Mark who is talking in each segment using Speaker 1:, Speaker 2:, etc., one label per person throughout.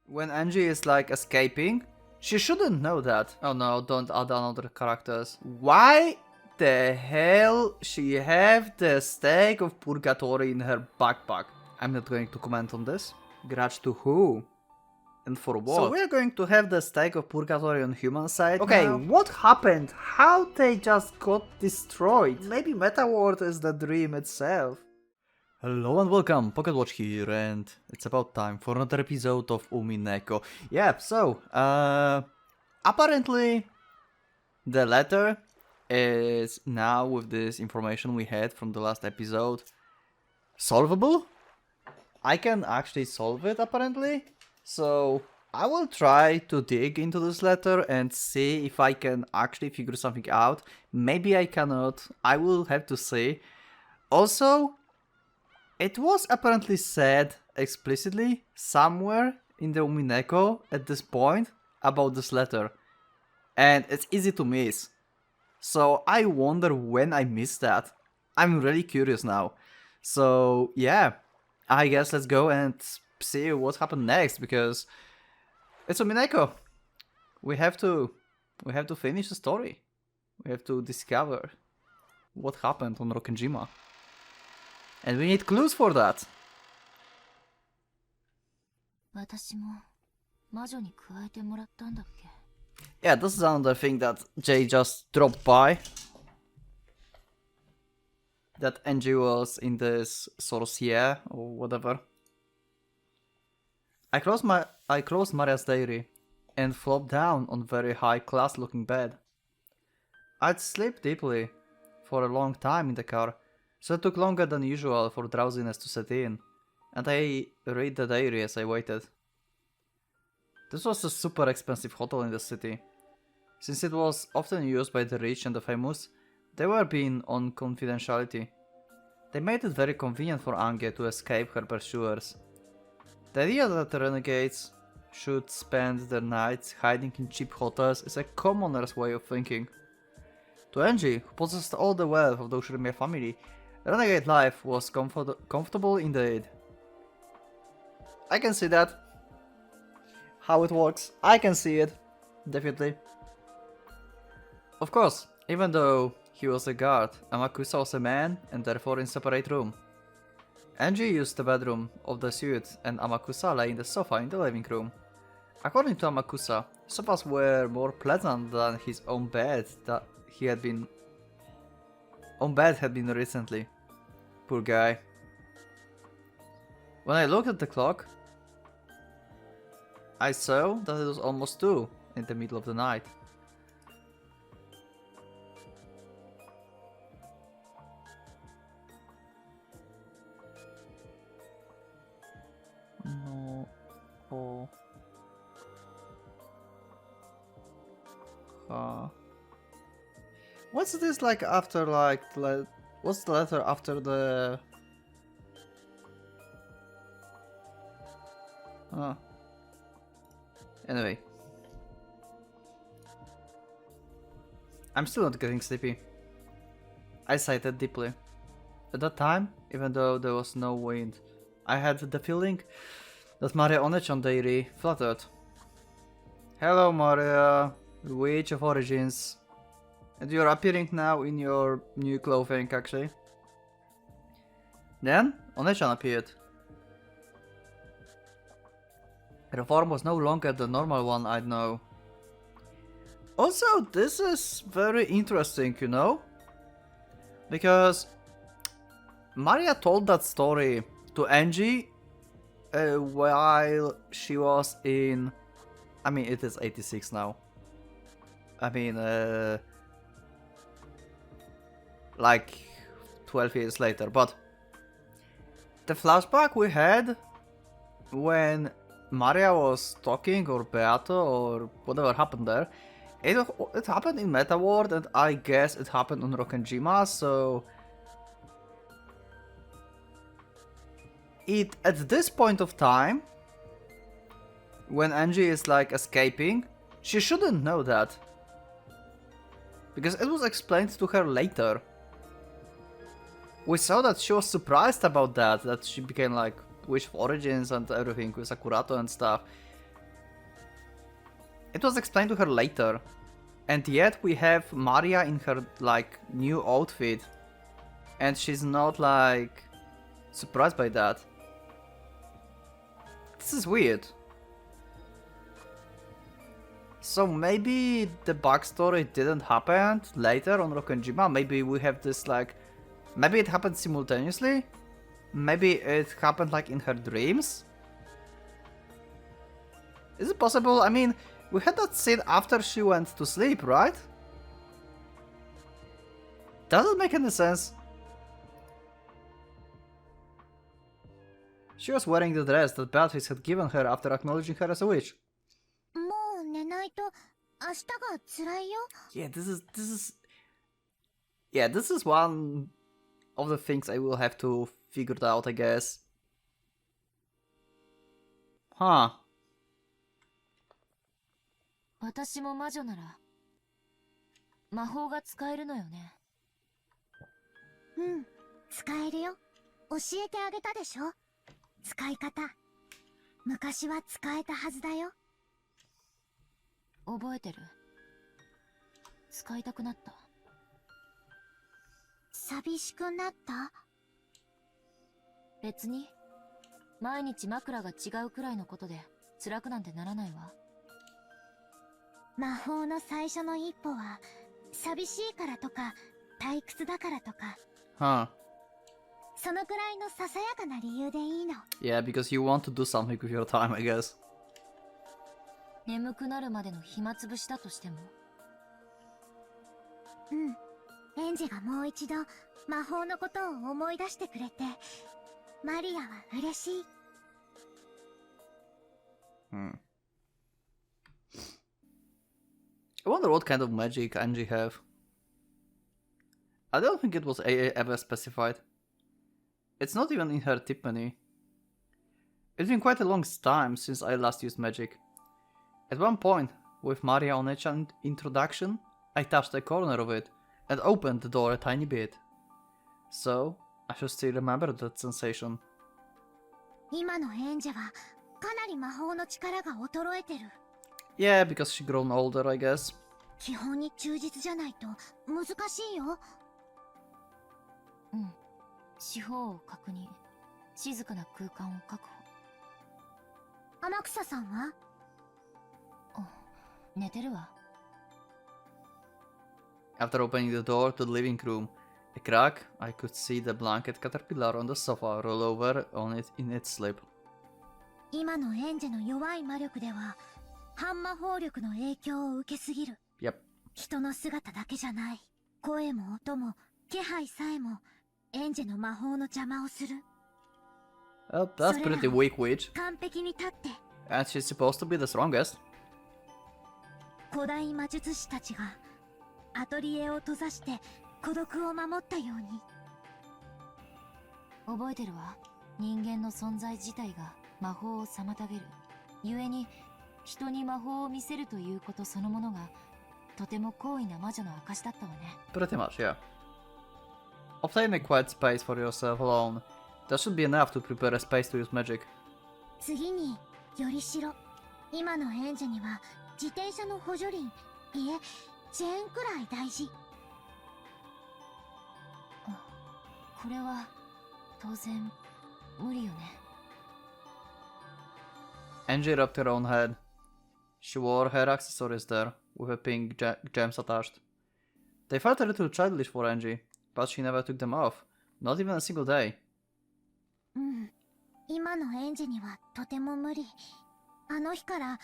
Speaker 1: When Angie is like escaping, she shouldn't know that. Oh no, don't add another characters. Why the hell she have the stake of purgatory in her backpack? I'm not going to comment on this. Grudge to who? And for what? So we're going to have the stake of purgatory on human side. Okay, now? What happened? How they just got destroyed? Maybe Meta World is the dream itself. Hello and welcome, PocketWatch here, and it's about time for another episode of Umineko. Yeah, so, apparently the letter is now, with this information we had from the last episode, solvable? I can actually solve it, apparently. So, I will try to dig into this letter and see if I can actually figure something out. Maybe I cannot, I will have to see. Also, it was apparently said explicitly somewhere in the Umineko at this point about this letter. And it's easy to miss. So I wonder when I missed that. I'm really curious now. So yeah, I guess let's go and see what happened next, because it's Umineko. We have to finish the story. We have to discover what happened on Rokkenjima. And we need clues for that. Yeah, this is another thing that Jay just dropped by. That Angie was in this sorcier or whatever. I closed Maria's diary and flopped down on very high class looking bed. I'd slept deeply for a long time in the car, so it took longer than usual for drowsiness to set in, and I read the diary as I waited. This was a super expensive hotel in the city. Since it was often used by the rich and the famous, they were being on confidentiality. They made it very convenient for Ange to escape her pursuers. The idea that the renegades should spend their nights hiding in cheap hotels is a commoner's way of thinking. To Angie, who possessed all the wealth of the Ushirime family, renegade life was comfortable indeed. I can see that. How it works. I can see it. Definitely. Of course, even though he was a guard, Amakusa was a man and therefore in separate room. Angie used the bedroom of the suite and Amakusa lay in the sofa in the living room. According to Amakusa, sofas were more pleasant than his own bed that he had been recently. Poor guy. When I looked at the clock, I saw that it was almost 2 in the middle of the night. No. Oh. What's this like after what's the letter after the... Anyway. I'm still not getting sleepy. I sighed deeply. At that time, even though there was no wind, I had the feeling that Maria Onechan diary fluttered. Hello Maria, Witch of Origins. And you're appearing now in your new clothing, actually. Then, Onechan appeared. Her form was no longer the normal one I'd know. Also, this is very interesting, you know? Because Maria told that story to Angie while she was in... I mean, it is 86 now. I mean, like 12 years later, but the flashback we had when Maria was talking, or Beato, or whatever happened there, it happened in Meta World, and I guess it happened on Rokkenjima, so at this point of time, when Angie is like escaping, she shouldn't know that, because it was explained to her later. We saw that she was surprised about that she became like Witch of Origins and everything with Sakurato and stuff. It was explained to her later. And yet we have Maria in her, like, new outfit. And she's not, like, surprised by that. This is weird. So maybe the backstory didn't happen later on Rokkenjima. Maybe we have this, like... Maybe it happened simultaneously? Maybe it happened, like, in her dreams? Is it possible? I mean, we had that scene after she went to sleep, right? Doesn't make any sense. She was wearing the dress that Beatrice had given her after acknowledging her as a witch. Yeah, this is one of the things I will have to figure it out, I guess. Huh.
Speaker 2: 私も魔女なら魔法が使えるのよね。
Speaker 3: うん、使えるよ。教えてあげたでしょ。使い方。昔は使えたはずだよ。
Speaker 2: 覚えてる。使いたくなった。
Speaker 3: 寂しくなった？
Speaker 2: 別に。毎日枕が違うくらいのことで辛くなんてならないわ。
Speaker 3: 魔法の最初の一歩は寂しいからとか退屈だからとか。
Speaker 1: Huh.
Speaker 3: そのくらいのささやかな理由でいいの。
Speaker 1: Yeah, because you want to do something with your time, I guess.
Speaker 2: 眠くなるまでの暇つぶしだとしても。
Speaker 3: うん。エンジがもう一度魔法のことを思い出してくれて、マリアは嬉しい。
Speaker 1: Hmm. I wonder what kind of magic Angie have. I don't think it was ever specified. It's not even in her tipany. It's been quite a long time since I last used magic. At one point, with Maria on each introduction, I touched a corner of it and opened the door a tiny bit. So, I should still remember that sensation.
Speaker 3: 今のエンジェはかなり魔法の力が衰えてる。
Speaker 1: Yeah, because she grown older, I guess.
Speaker 3: 基本に忠実じゃないと難しいよ。
Speaker 2: うん。四方を確認。静かな空間を確保。
Speaker 3: 天草さんは？
Speaker 2: 寝てるわ。
Speaker 1: After opening the door to the living room, a crack, I could see the blanket caterpillar on the sofa roll over on it in its sleep.
Speaker 3: 今のエンジェの弱い魔力では反魔法力の影響を受けすぎる。
Speaker 1: Yep.
Speaker 3: 人の姿だけじゃない。声も音も気配さえもエンジェの魔法の邪魔をする。
Speaker 1: Well, that's pretty weak witch.
Speaker 3: 完璧に立って。
Speaker 1: And she's supposed to be the strongest.
Speaker 3: 古代魔術師たちがアトリエを閉ざして孤独を守ったように。
Speaker 2: 覚えてるわ。人間の存在自体が魔法を妨げる。故に人に魔法を見せるということそのものがとても高位な魔女の証だったわね。
Speaker 1: Pretty much, yeah. Obtain a quiet space for yourself alone. That should be enough to prepare a space to use magic.
Speaker 3: 次によりしろ。今のエンジェには自転車の補助輪、いえチェーンくらい大事。
Speaker 2: これは当然無理よね。
Speaker 1: Angie rubbed her own head. She wore her accessories there, with a pink gems attached. They felt a little childish for Angie, but she never took them off, not even a single day.
Speaker 3: うん。今のエンジェにはとても無理。あの日から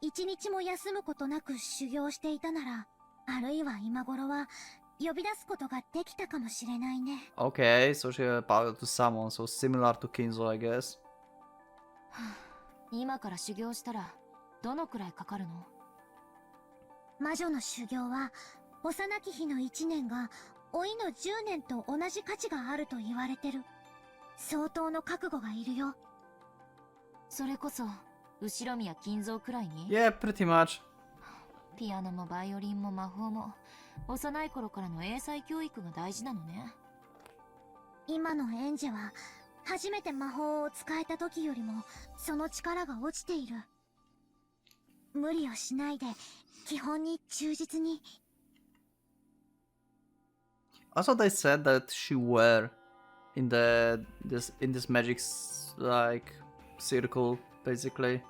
Speaker 3: 一日も休むことなく修行していたなら、あるいは今頃は呼び出すことができたかもしれないね。
Speaker 1: Okay, so she had power to summon, so similar to Kinzo, I guess.
Speaker 2: 今から修行したらどのくらいかかるの？
Speaker 3: 魔女の修行は幼き日の1年が老いの10年と同じ価値があると言われてる。相当の覚悟がいるよ。
Speaker 2: それこそ後ろ宮金蔵くらいに？
Speaker 1: Yeah, pretty much.
Speaker 2: ピアノもバイオリンも魔法も幼い頃からの英才教育が大事なのね。
Speaker 3: 今のエンジェは初めて魔法を使えた時よりもその力が落ちている。無理をしないで基本に忠実に。
Speaker 1: Also, they said that she were in this magic like circle basically.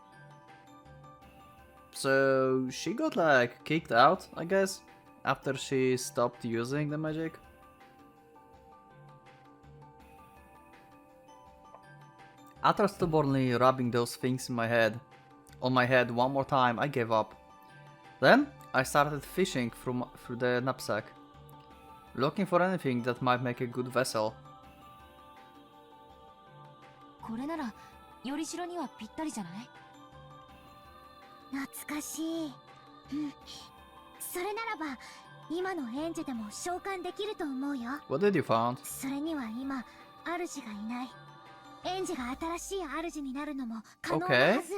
Speaker 1: So she got like kicked out, I guess, after she stopped using the magic. After stubbornly rubbing those things on my head one more time, I gave up. Then I started fishing through the knapsack, looking for anything that might make a good vessel.
Speaker 2: これならよりしろにはぴったりじゃない？
Speaker 3: 懐かしい。それならば今の園児でも召喚できると思うよ。
Speaker 1: What did you find?
Speaker 3: それには今主がいない。園児が新しい主になるのも可能なはず。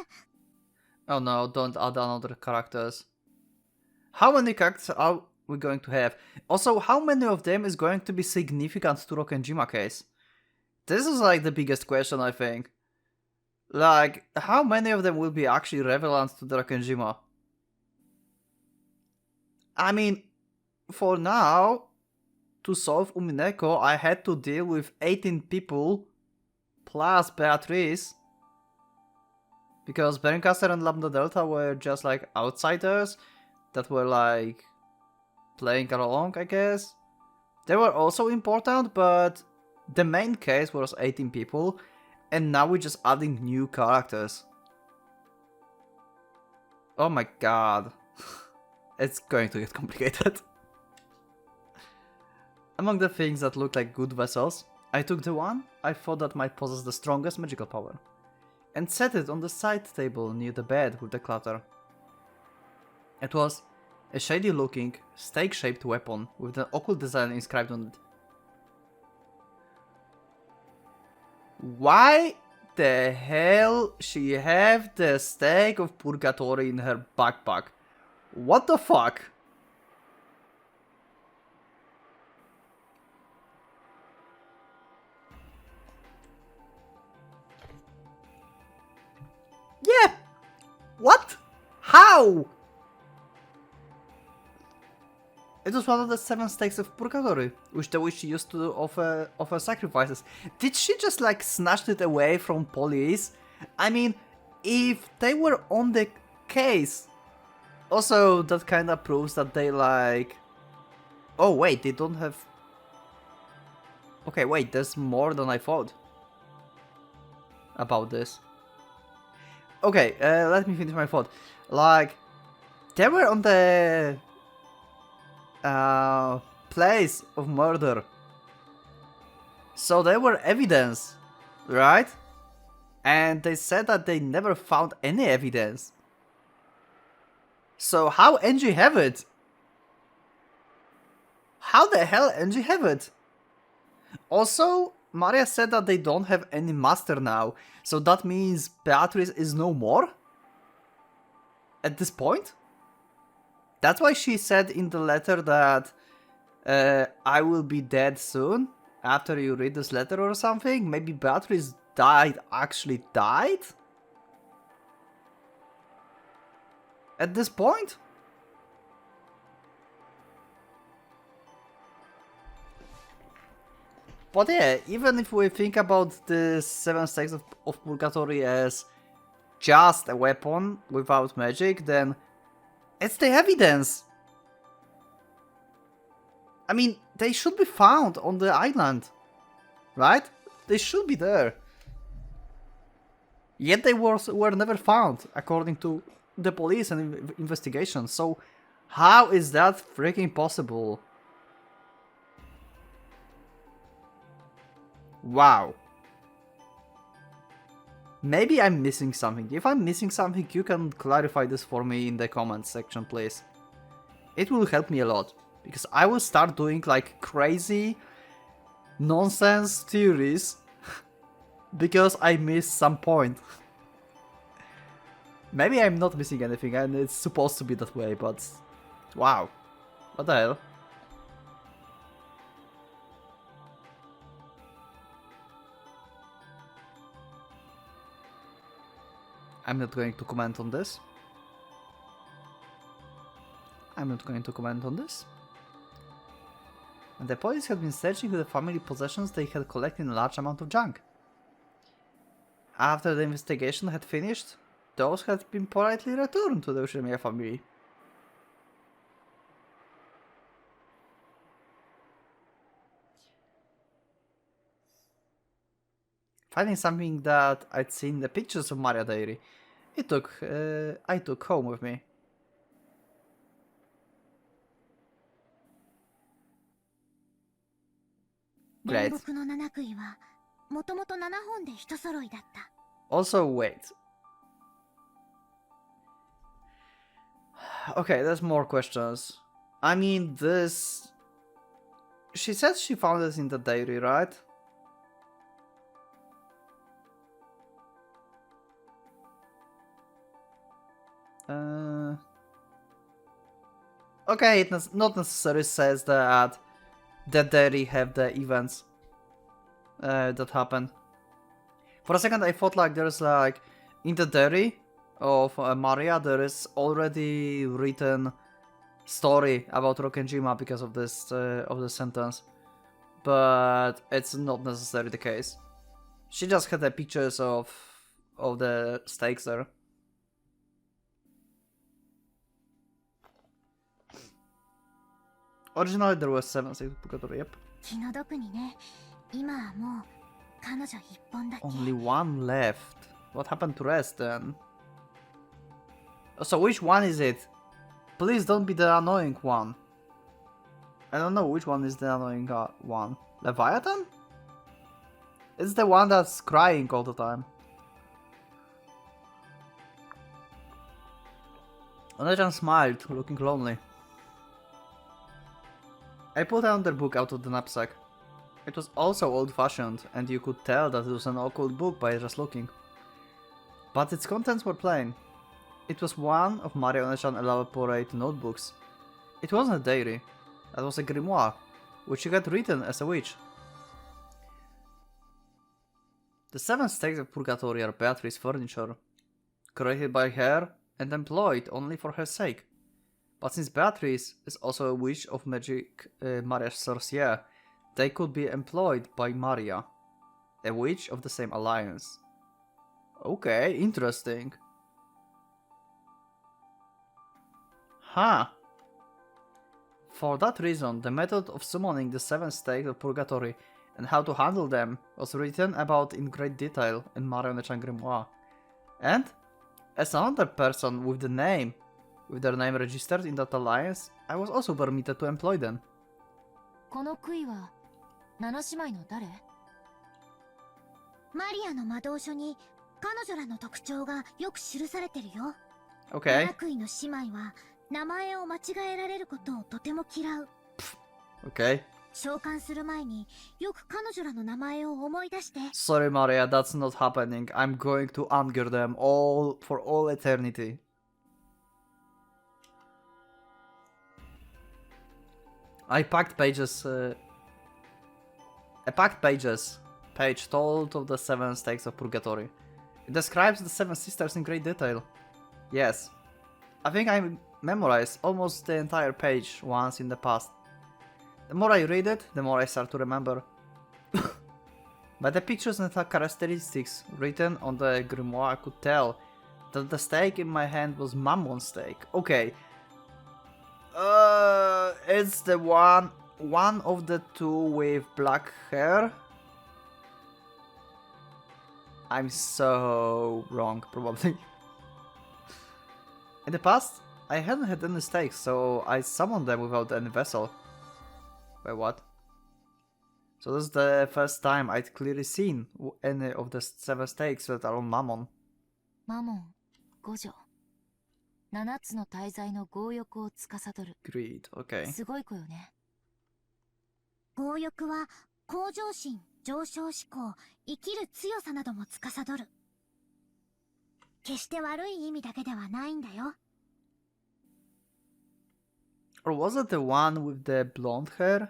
Speaker 1: Oh no, don't add another characters. How many characters are we going to have? Also, how many of them is going to be significant to Rokkenjima case? This is like the biggest question, I think. Like, how many of them will be actually relevant to the Rokkenjima? I mean, for now, to solve Umineko, I had to deal with 18 people plus Beatrice. Because Berencaster and Lambda Delta were just like outsiders that were like playing along, I guess. They were also important, but the main case was 18 people, and now we're just adding new characters. Oh my god. It's going to get complicated. Among the things that look like good vessels, I took the one I thought that might possess the strongest magical power, and set it on the side table near the bed with the clutter. It was a shady looking, stake-shaped weapon with an occult design inscribed on it. Why the hell she have the stake of Purgatory in her backpack? What the fuck? Yeah! What? How? It was one of the 7 stakes of Purgatory, which the witch used to offer sacrifices. Did she just like snatch it away from police? I mean, if they were on the case. Also, that kinda proves that they like... Oh wait, they don't have... Okay, wait, there's more than I thought about this. Okay, let me finish my thought. Like, they were on the place of murder, so they were evidence, right? And they said that they never found any evidence. So how NG have it? How the hell NG have it? Also, Maria said that they don't have any master now, so that means Beatrice is no more? At this point? That's why she said in the letter that I will be dead soon after you read this letter or something. Maybe Beatrice actually died? At this point? But yeah, even if we think about the 7 stakes of Purgatory as just a weapon without magic, then it's the evidence. I mean, they should be found on the island, right? They should be there. Yet they were never found, according to the police and investigation. So how is that freaking possible? Wow. Maybe I'm missing something. If I'm missing something, you can clarify this for me in the comments section, please. It will help me a lot, because I will start doing like crazy nonsense theories because I missed some point. Maybe I'm not missing anything and it's supposed to be that way, but wow. What the hell? I'm not going to comment on this. I'm not going to comment on this. And the police had been searching the family possessions they had collected a large amount of junk. After the investigation had finished, those had been politely returned to the Ushimiya family. Finding something that I'd seen in the pictures of Maria Diary, I took home with me. Great. Also, wait. Okay, there's more questions. I mean, this... She said she found this in the diary, right? Okay, it not necessarily says that the diary have the events that happened. For a second I thought like there's like, in the diary of Maria there is already written story about Rokkenjima because of this sentence. But it's not necessarily the case. She just had the pictures of the stakes there. Originally there was 7 stakes of purgatory, yep. Only one left. What happened to rest then? So which one is it? Please don't be the annoying one. I don't know which one is the annoying one. Leviathan? It's the one that's crying all the time. Onejan smiled, looking lonely. I pulled another book out of the knapsack. It was also old-fashioned, and you could tell that it was an occult book by just looking. But its contents were plain. It was one of Maria Onejan's elaborate notebooks. It wasn't a diary. That was a grimoire, which she had written as a witch. The 7 stakes of Purgatory are Beatrice's furniture, created by her and employed only for her sake. But since Beatrice is also a witch of magic, Maria's sorcière, they could be employed by Maria, a witch of the same alliance. Okay, interesting. Huh. For that reason, the method of summoning the 7 stakes of Purgatory and how to handle them was written about in great detail in Maria Onechan grimoire. And, as another person with their name registered in that alliance, I was also permitted to employ them.
Speaker 2: この杭は七姉妹の誰？
Speaker 3: マリアの魔導書に彼女らの特徴がよく記されてるよ。
Speaker 1: Okay.
Speaker 3: 七杭の姉妹は名前を間違えられることをとても嫌う。
Speaker 1: Okay.
Speaker 3: 召喚する前によく彼女らの名前を思い出して。
Speaker 1: Sorry, Maria, that's not happening. I'm going to anger them all for all eternity. I packed pages. Page told of the 7 stakes of Purgatory. It describes the 7 sisters in great detail. Yes, I think I memorized almost the entire page once in the past. The more I read it, the more I start to remember. By the pictures and the characteristics written on the grimoire, I could tell that the stake in my hand was Mammon's stake. Okay. It's the one of the two with black hair. I'm so wrong, probably. In the past, I hadn't had any stakes, so I summoned them without any vessel. Wait, what? So this is the first time I'd clearly seen any of the 7 stakes that are on Mammon.
Speaker 2: マモン、五女。7つの大罪の強欲を司る。
Speaker 1: Greed, okay.
Speaker 2: すごい子よね。
Speaker 3: 強欲は向上心、上昇志向、生きる強さなども司る。決して悪い意味だけではないんだよ。
Speaker 1: Or was it the one with the blonde hair?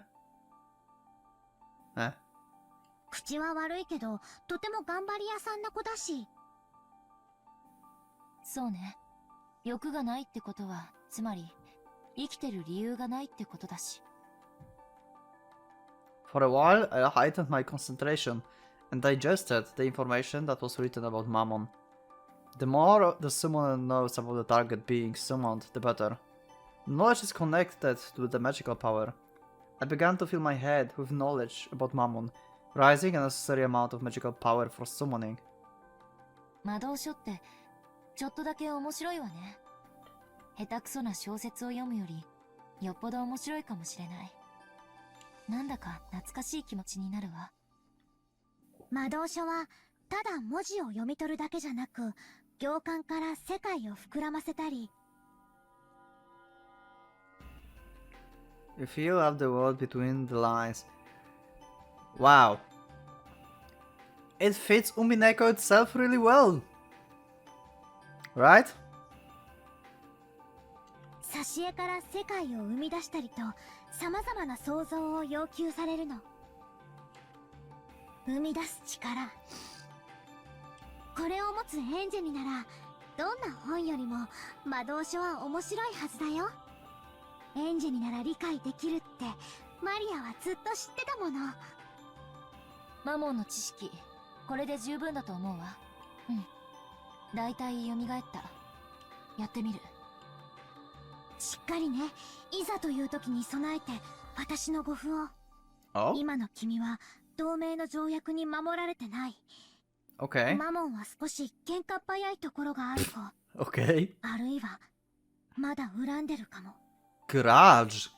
Speaker 3: 口は悪いけど、とても頑張り屋さんな子だし。
Speaker 2: そうね。欲がないってことは、つまり、生きてる理由がないってことだし。
Speaker 1: For a while, I heightened my concentration and digested the information that was written about Mammon. The more the summoner knows about the target being summoned, the better. Knowledge is connected to the magical power. I began to fill my head with knowledge about Mammon, rising a necessary amount of magical power for summoning.
Speaker 2: 魔導書ってちょっとだけ面白いわね。下手くそな小説を読むよりよっぽど面白いかもしれない。なんだか懐かしい気持ちになるわ。
Speaker 3: 魔導書はただ文字を読み取るだけじゃなく、行間から世界を膨らませたり、
Speaker 1: You feel out the world between the lines. Wow. It fits Umineko itself really well. Right?
Speaker 3: 挿絵から世界を生み出したりと様々な想像を要求されるの。生み出す力。これを持つエンジェにならどんな本よりも魔導書は面白いはずだよ。エンジェになら理解できるってマリアはずっと知ってたもの。
Speaker 2: マモンの知識これで十分だと思うわ。うん、だいたい蘇った。やってみる。
Speaker 3: しっかりね。いざという時に備えて私の護符を。
Speaker 1: Oh?
Speaker 3: 今の君は同盟の条約に守られてない。
Speaker 1: Okay.
Speaker 3: マモンは少し喧嘩っ早いところがある子。
Speaker 1: Okay.
Speaker 3: あるいはまだ恨んでるかも。
Speaker 1: Grudge.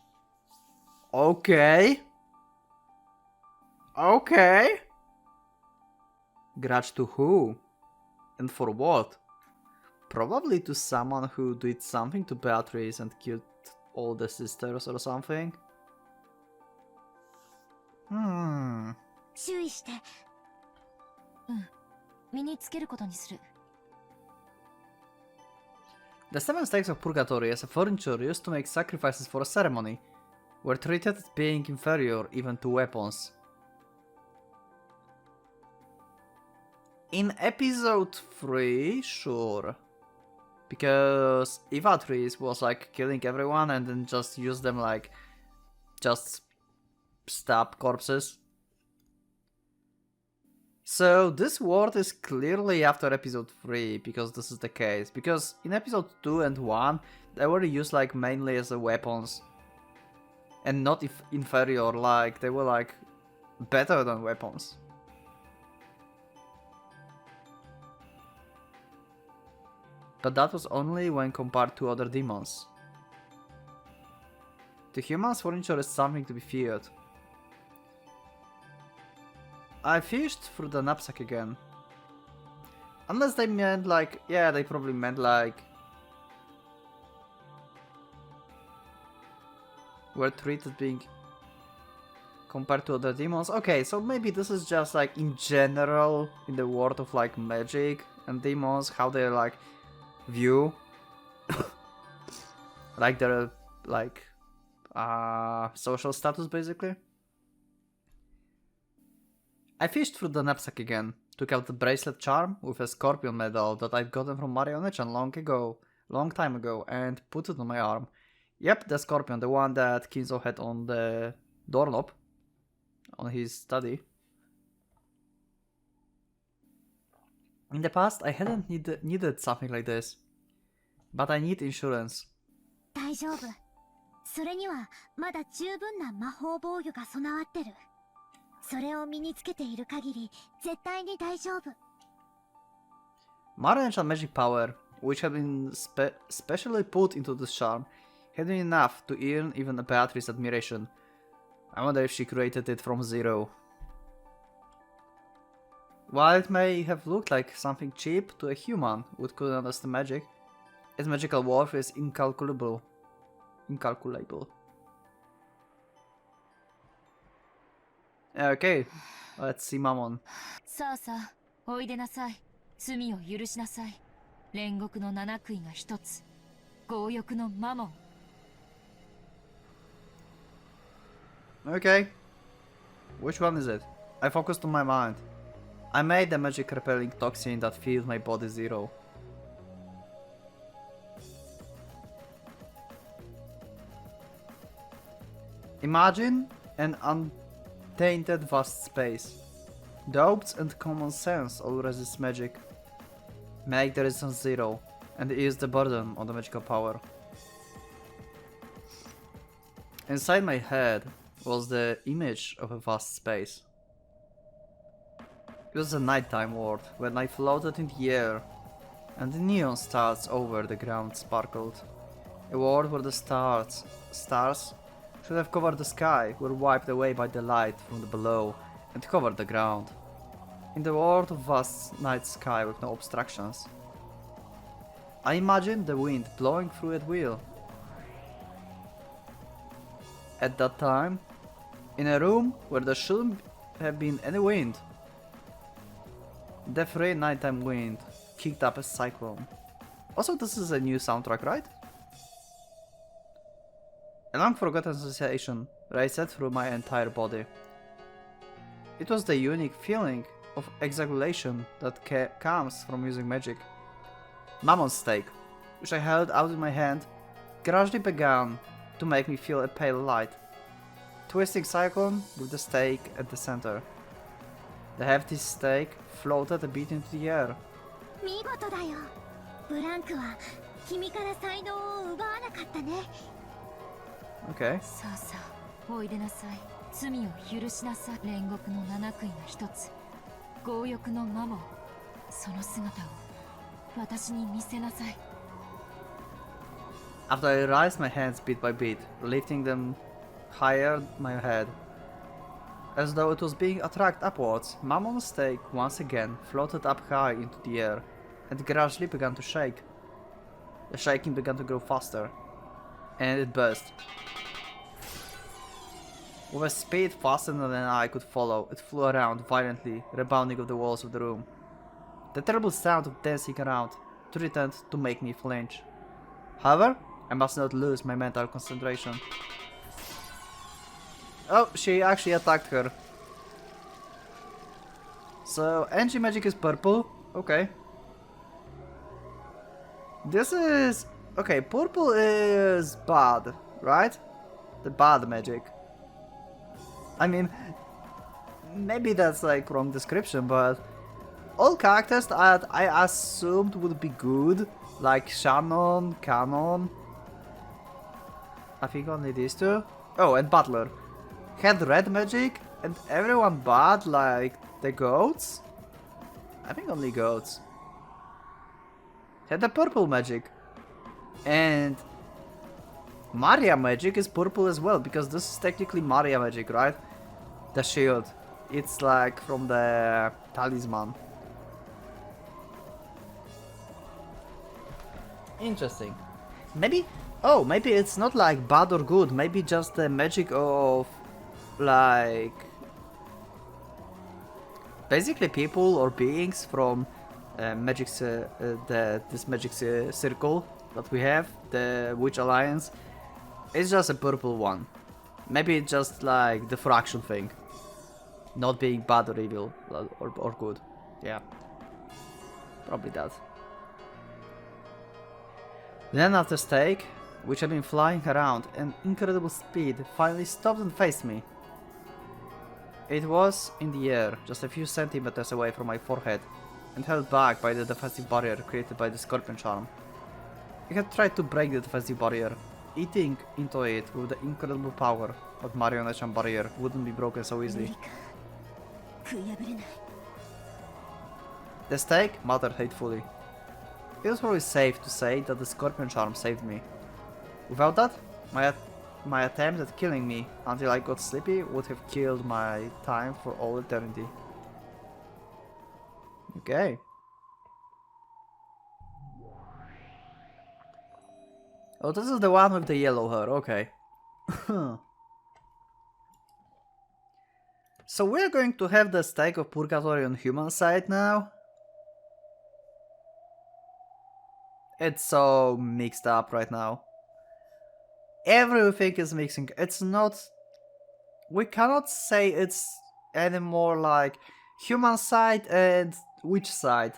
Speaker 1: Okay. Okay. Grudge to who? And for what? Probably to someone who did something to Beatrice and killed all the sisters or something.
Speaker 3: 注意して。
Speaker 2: うん、身につけることにする。
Speaker 1: The seven stakes of Purgatory as a furniture used to make sacrifices for a ceremony were treated as being inferior even to weapons. In episode 3, sure. Because Beatrice was like killing everyone and then just use them like just stab corpses. So this word is clearly after episode 3 because this is the case. Because in episode 2 and 1 they were used like mainly as weapons. And not inferior, like they were like better than weapons. But that was only when compared to other demons. To humans, furniture is something to be feared. I fished through the knapsack again. Unless they meant like, yeah, they probably meant like were treated being compared to other demons. Okay, so maybe this is just like in general in the world of like magic and demons, how they like view like their like social status basically. I fished through the knapsack again, took out the bracelet charm with a scorpion medal that I'd gotten from Marionette long time ago, and put it on my arm. Yep, the scorpion, the one that Kinzo had on the doorknob, on his study. In the past, I hadn't needed something like this, but I need insurance.
Speaker 3: 大丈夫。それにはまだ十分な魔法防御が備わってる。それを身につけている限り絶対に大丈夫。
Speaker 1: Marionette's magic power, which had been specially put into this charm, had been enough to earn even a Beatrice's admiration. I wonder if she created it from zero. While it may have looked like something cheap to a human who couldn't understand magic, its magical worth is incalculable. Okay, let's see Mammon.
Speaker 2: さあさあ、おいでなさい。罪を許しなさい。煉獄の七悔が一つ。強欲のマモン。
Speaker 1: Okay. Which one is it? I focused on my mind. I made the magic repelling toxin that filled my body zero. Imagine an untainted vast space. Doubts and common sense all resist magic. Make the resistance zero, and ease the burden on the magical power. Inside my head was the image of a vast space. It was a nighttime world when I floated in the air and the neon stars over the ground sparkled. A world where the stars should have covered the sky were wiped away by the light from the below and covered the ground. In the world of vast night sky with no obstructions. I imagined the wind blowing through at will. At that time, in a room where there shouldn't have been any wind, the free nighttime wind kicked up a cyclone. Also, this is a new soundtrack, right? A long forgotten sensation raced through my entire body. It was the unique feeling of exhilaration that comes from using magic. Mammon's stake, which I held out in my hand, gradually began to make me feel a pale light. Twisting cyclone with the stake at the center. The hefty stake floated a bit into the air.
Speaker 3: 見事だよ。ブランクは君から才能を奪わなかったね。
Speaker 1: Okay.
Speaker 2: さあさあ、おいでなさい。罪を許しなさい。煉獄の七悔の一つ、強欲のマモン。その姿を私に見せなさい。
Speaker 1: After I raised my hands bit by bit, lifting them higher my head, as though it was being attracted upwards, Mammon's stake once again floated up high into the air and gradually began to shake. The shaking began to grow faster, and it burst. With a speed faster than an eye could follow, it flew around violently, rebounding off the walls of the room. The terrible sound of dancing around threatened to make me flinch. However, I must not lose my mental concentration. Oh, she actually attacked her. So, energy magic is purple. Okay. This is... Okay, purple is bad, right? The bad magic. I mean, maybe that's like wrong description, but all characters that I assumed would be good, like Shannon, Canon, I think only these two. Oh, and Butler. Had red magic, and everyone bad, like the goats? I think only goats. Had the purple magic. And Maria magic is purple as well, because this is technically Maria magic, right? The shield. It's like from the talisman. Interesting. Maybe... Oh, maybe it's not like bad or good, maybe just the magic of... like... basically people or beings from this magic circle that we have, the Witch Alliance. It's just a purple one. Maybe it's just like the fraction thing. Not being bad or evil or good. Yeah. Probably that. Then after stake, which had been flying around at incredible speed, finally stopped and faced me. It was in the air, just a few centimeters away from my forehead, and held back by the defensive barrier created by the scorpion charm. I had tried to break the defensive barrier, eating into it with the incredible power, but Marionette barrier wouldn't be broken so easily. The stake muttered hatefully. It was probably safe to say that the scorpion charm saved me. Without that, my attempt at killing me until I got sleepy would have killed my time for all eternity. Okay. Oh, this is the one with the yellow hair, okay. So we're going to have the stake of Purgatory on human side now? It's so mixed up right now. Everything is mixing. It's not... We cannot say it's anymore like human side and witch side.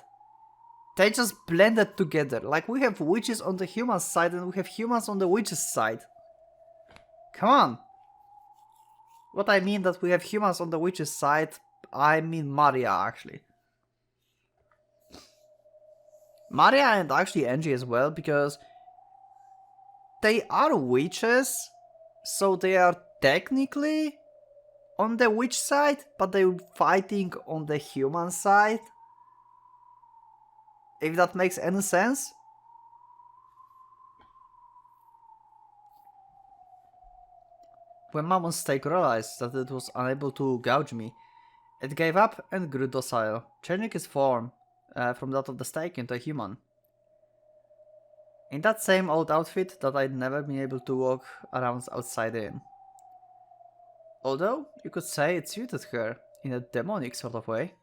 Speaker 1: They just blended together. Like we have witches on the human side and we have humans on the witches side. Come on. What I mean that we have humans on the witch's side, I mean Maria actually. Maria and actually Angie as well, because they are witches, so they are technically on the witch side, but they're fighting on the human side. If that makes any sense. When Mammon's stake realized that it was unable to gouge me, it gave up and grew docile, changing its form from that of the stake into a human. In that same old outfit that I'd never been able to walk around outside in. Although, you could say it suited her, in a demonic sort of way.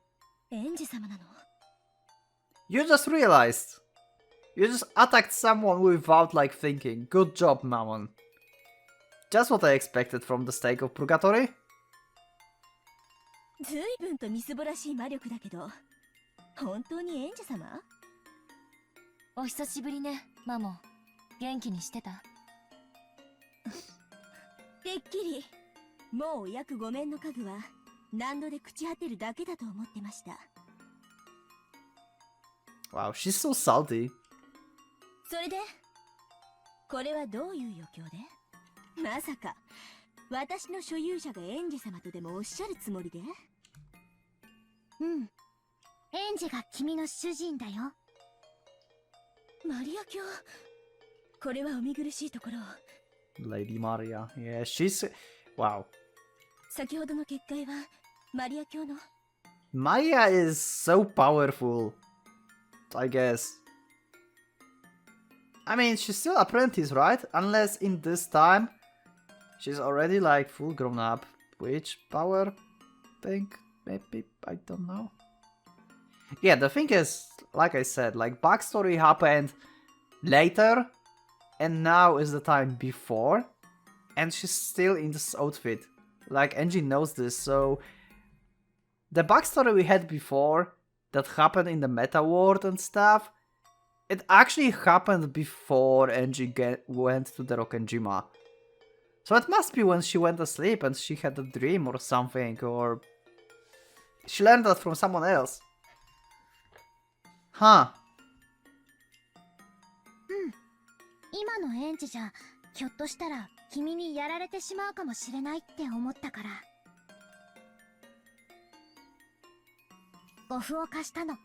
Speaker 3: エンジ様なの？
Speaker 1: You just realized! You just attacked someone without like thinking. Good job, Mammon. Just what I expected from the stake of Purgatory.
Speaker 3: ずいぶんとみすぼらしい魔力だけど、本当にエンジ様？
Speaker 2: お久しぶりね、マモン。元気にしてた？
Speaker 3: てっきり、もう約5面の家具は何度で朽ち果てるだけだと思ってました。
Speaker 1: Wow, she's so salty.
Speaker 3: それで、これはどういう余興で？まさか、私の所有者がエンジ様とでもおっしゃるつもりで？うん。エンジが君の主人だよ。マリア卿、これはお見苦しいところを。
Speaker 1: Lady Maria. Yeah, she's... Wow.
Speaker 3: 先ほどの結界は、マリア卿の。
Speaker 1: Maria is so powerful. I guess. I mean, she's still apprentice, right? Unless in this time, she's already like full grown up. Which power thing? Maybe, I don't know. Yeah, the thing is, like I said, like backstory happened later, and now is the time before, and she's still in this outfit. Like, Angie knows this, so the backstory we had before that happened in the meta world and stuff, it actually happened before Angie went to the Rokkenjima. So it must be when she went asleep and she had a dream or something, or she learned that from someone else. Huh.
Speaker 3: 今のエンジじゃ、ひょっとしたら君にやられてしまうかもしれないって思ったから。お符を貸したの。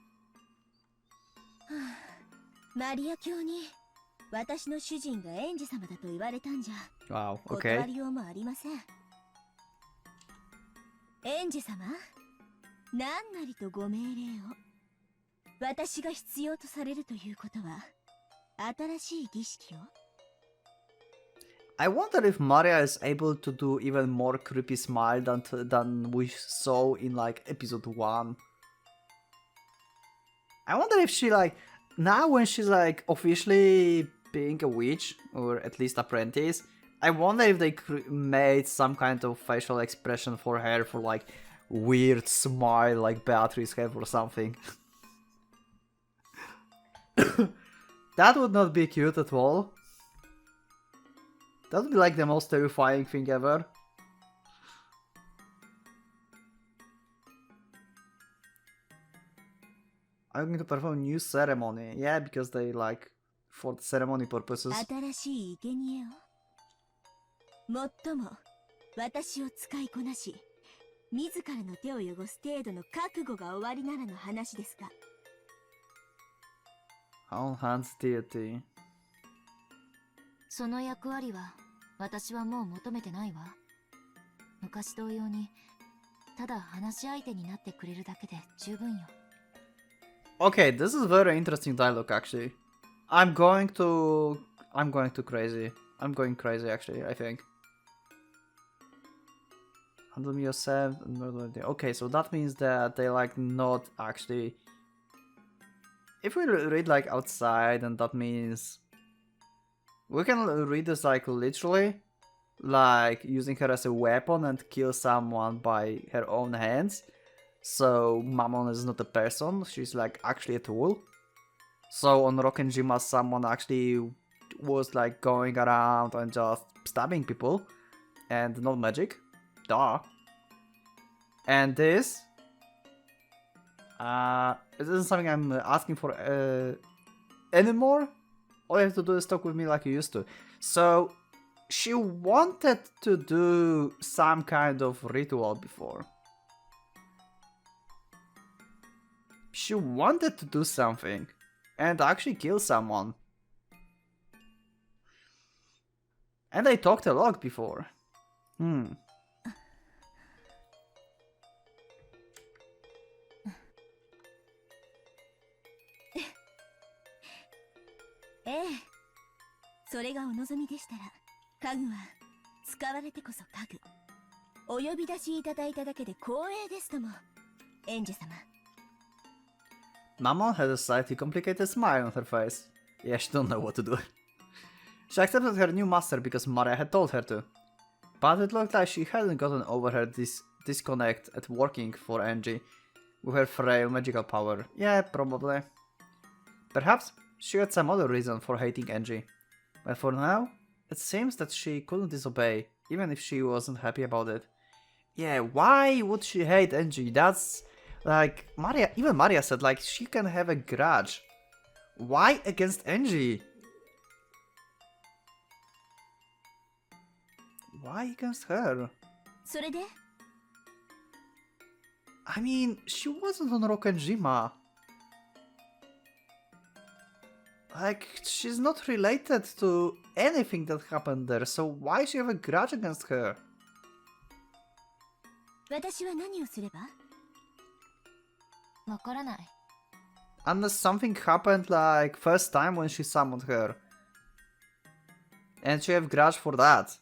Speaker 3: マリア卿に私の主人がエンジ様だと言われたんじゃ。
Speaker 1: Wow, okay.
Speaker 3: 断りようもありません。エンジ様、何なりとご命令を。私が必要とされるということは、新しい儀式を。
Speaker 1: I wonder if Maria is able to do even more creepy smile than we saw in like episode 1. I wonder if she like, now when she's like officially being a witch, or at least apprentice, I wonder if they made some kind of facial expression for her for like weird smile like Beatrice have or something. That would not be cute at all. That would be like the most terrifying thing ever. I'm going to perform a new ceremony. Yeah, because they like, for the ceremony purposes.
Speaker 3: 新しい生贄を。もっとも、私を使いこなし、自らの手を汚す程度の覚悟が終わりならの話ですが。
Speaker 1: On hands deity.
Speaker 2: その役割は私はもう求めてないわ。昔同様にただ話し相手になってくれるだけで十分よ。
Speaker 1: Okay, this is very interesting dialogue actually. I'm going crazy. I'm going crazy actually, I think. Handle me yourself. Okay, so that means that they like not actually. If we read like outside, and that means we can read this like literally, like using her as a weapon and kill someone by her own hands. So Mammon is not a person, she's like actually a tool. So on Rokkenjima someone actually was like going around and just stabbing people and not magic. Duh. And this? It isn't something I'm asking for anymore. All you have to do is talk with me like you used to. So, she wanted to do some kind of ritual before. She wanted to do something and actually kill someone. And they talked a lot before. Hmm.
Speaker 2: Eh. それがお望みでしたら、家具は使われてこそ家具。お呼び出しいただいただけで光栄ですとも、園児様。
Speaker 1: Mammon had a slightly complicated smile on her face. Yeah, she don't know what to do. She accepted her new master because Maria had told her to. But it looked like she hadn't gotten over her disconnect at working for Angie with her frail magical power. Yeah, probably. Perhaps she had some other reason for hating Angie. But for now, it seems that she couldn't disobey, even if she wasn't happy about it. Yeah, why would she hate Angie? That's... like, Maria, even Maria said, like, she can have a grudge. Why against Angie? Why against her?
Speaker 2: それで
Speaker 1: I mean, she wasn't on Rokkenjima. Like, she's not related to anything that happened there, so why she have a grudge against her?
Speaker 2: 私は何をすればわからない。
Speaker 1: Unless something happened like first time when she summoned her. And she have grudge for that.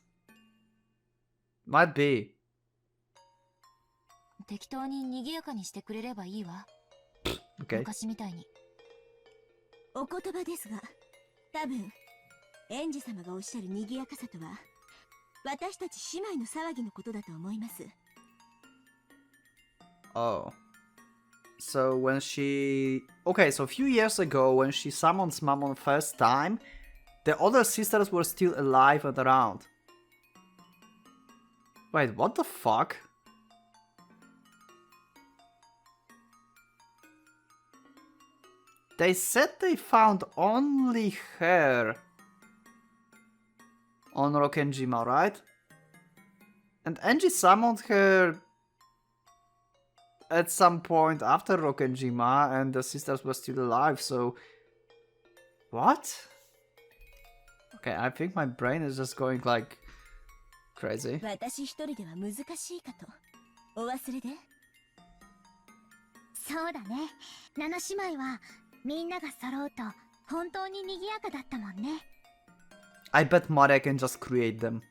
Speaker 1: Might be.
Speaker 2: 適当に賑やかにしてくれればいいわ。
Speaker 1: Okay.
Speaker 2: 昔みたいに。お言葉ですが、多分、園児様がおっしゃる賑やかさとは、私たち姉妹の騒ぎのことだと思います。
Speaker 1: Oh. So when she... Okay, so a few years ago when she summoned Mammon first time, the other sisters were still alive and around. Wait, what the fuck? They said they found only her on Rokkenjima, right? And Angie summoned her at some point after Rokkenjima and the sisters were still alive, so... What? Okay, I think my brain is just going like... crazy.
Speaker 2: 私一人では難しいかと。お忘れで
Speaker 3: そうだね。七姉妹はみんなが揃うと本当に賑やかだったもんね。
Speaker 1: I bet Maria can just create them.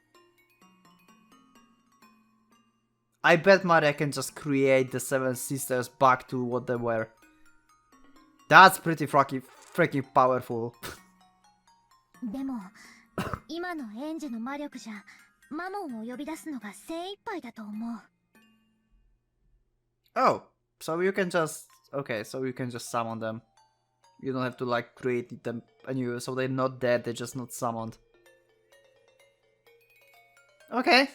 Speaker 1: I bet Maria can just create the Seven Sisters back to what they were. That's pretty freaking powerful.
Speaker 3: でも、今の園児の魔力じゃ、マモンを呼び出すのが精一杯だと思う。
Speaker 1: Oh, so you can just... Okay, so you can just summon them. You don't have to like create them anew, so they're not dead, they're just not summoned. Okay.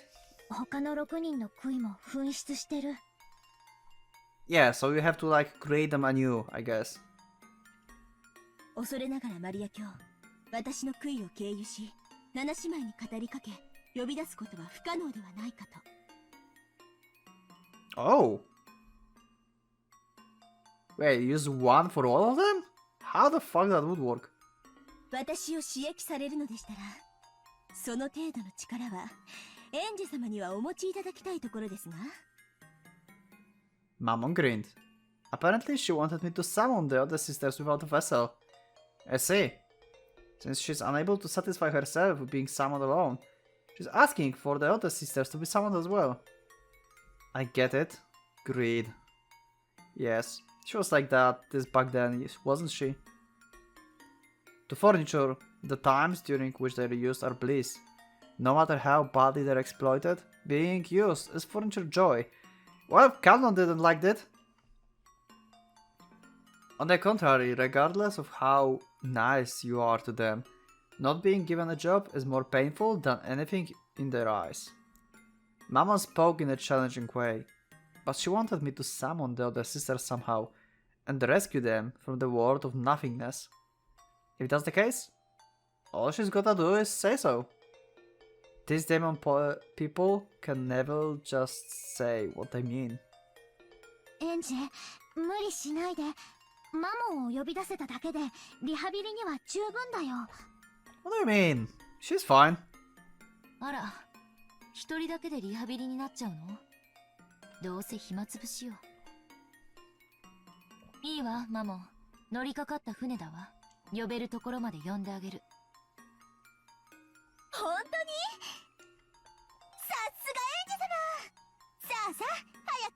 Speaker 3: 他の6人の悔いも紛失してる。
Speaker 1: Yeah, so you have to like create them anew, I guess.
Speaker 2: 恐れながらマリア卿、私の悔いを経由し、七姉妹に語りかけ、呼び出すことは不可能ではないかと。
Speaker 1: Oh. Wait, use one for all of them? How the fuck that would work?
Speaker 2: 私を刺激されるのでしたら、その程度の力は、園児様にはお持ちいただきたいところですが。
Speaker 1: Mammon grinned. Apparently she wanted me to summon the other sisters without a vessel. I see. Since she's unable to satisfy herself with being summoned alone, she's asking for the other sisters to be summoned as well. I get it. Greed. Yes, she was like that this back then, wasn't she? To furniture, the times during which they are used are bliss. No matter how badly they're exploited, being used is furniture joy. Well, Calvin didn't like that. On the contrary, regardless of how nice you are to them, not being given a job is more painful than anything in their eyes. Mama spoke in a challenging way, but she wanted me to summon the other sisters somehow and rescue them from the world of nothingness. If that's the case, all she's gotta do is say so. These demon people can never just say what they mean.
Speaker 3: エンジ、無理しないで。マモンを呼び出せただけでリハビリには十分だよ。
Speaker 1: What do you mean? She's fine.
Speaker 2: あら、一人だけでリハビリになっちゃうの？どうせ暇つぶしよ。いいわ、マモン。乗りかかった船だわ。呼べるところまで呼んであげる。
Speaker 3: 本当に？さすがエンジ様！さあさあ、早く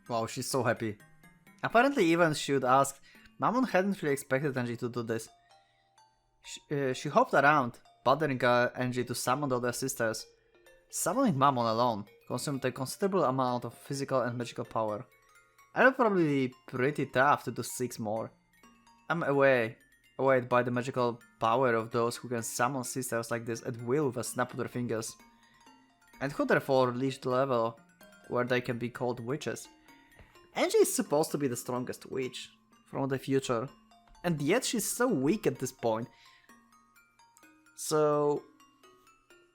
Speaker 3: 早く！
Speaker 1: Wow, she's so happy. Apparently even she'd asked, Mammon hadn't really expected Angie to do this. She hopped around, bothering Angie to summon the other sisters. Summoning Mammon alone consumed a considerable amount of physical and magical power. It'll probably be pretty tough to do 6 more. I'm awed by the magical power of those who can summon sisters like this at will with a snap of their fingers, and who therefore reach the level where they can be called witches. Angie is supposed to be the strongest witch from the future, and yet she's so weak at this point. So,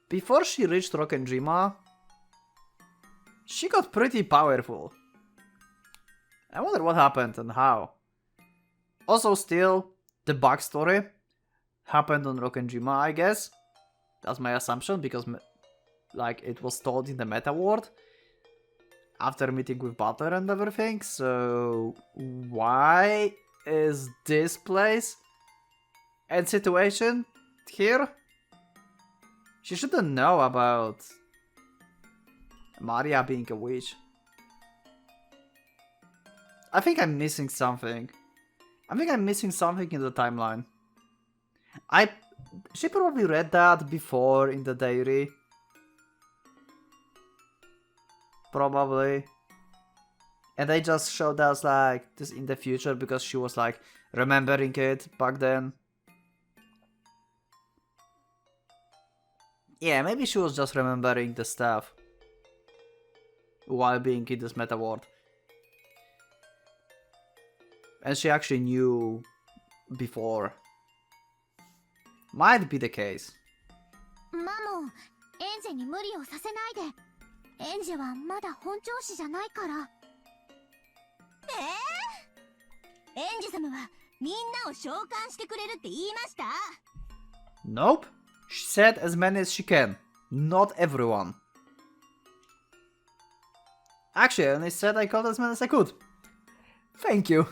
Speaker 1: before she reached Rokkenjima, she got pretty powerful. I wonder what happened and how. Also, still, the backstory happened on Rokkenjima, I guess. That's my assumption, because like it was told in the meta world after meeting with Butler and everything. So why is this place and situation here? She shouldn't know about Maria being a witch. I think I'm missing something. I think I'm missing something in the timeline. She probably read that before in the diary. Probably. And they just showed us like this in the future because she was like remembering it back then. Yeah, maybe she was just remembering the stuff while being in this meta world. And she actually knew before. Might be the case.
Speaker 3: マモン、エンジに無理をさせないで。エンジはまだ本調子じゃないから。エンジ様はみんなを召喚してくれるって言いました？
Speaker 1: Nope. She said as many as she can. Not everyone. Actually, I only said I called as many as I could. Thank you.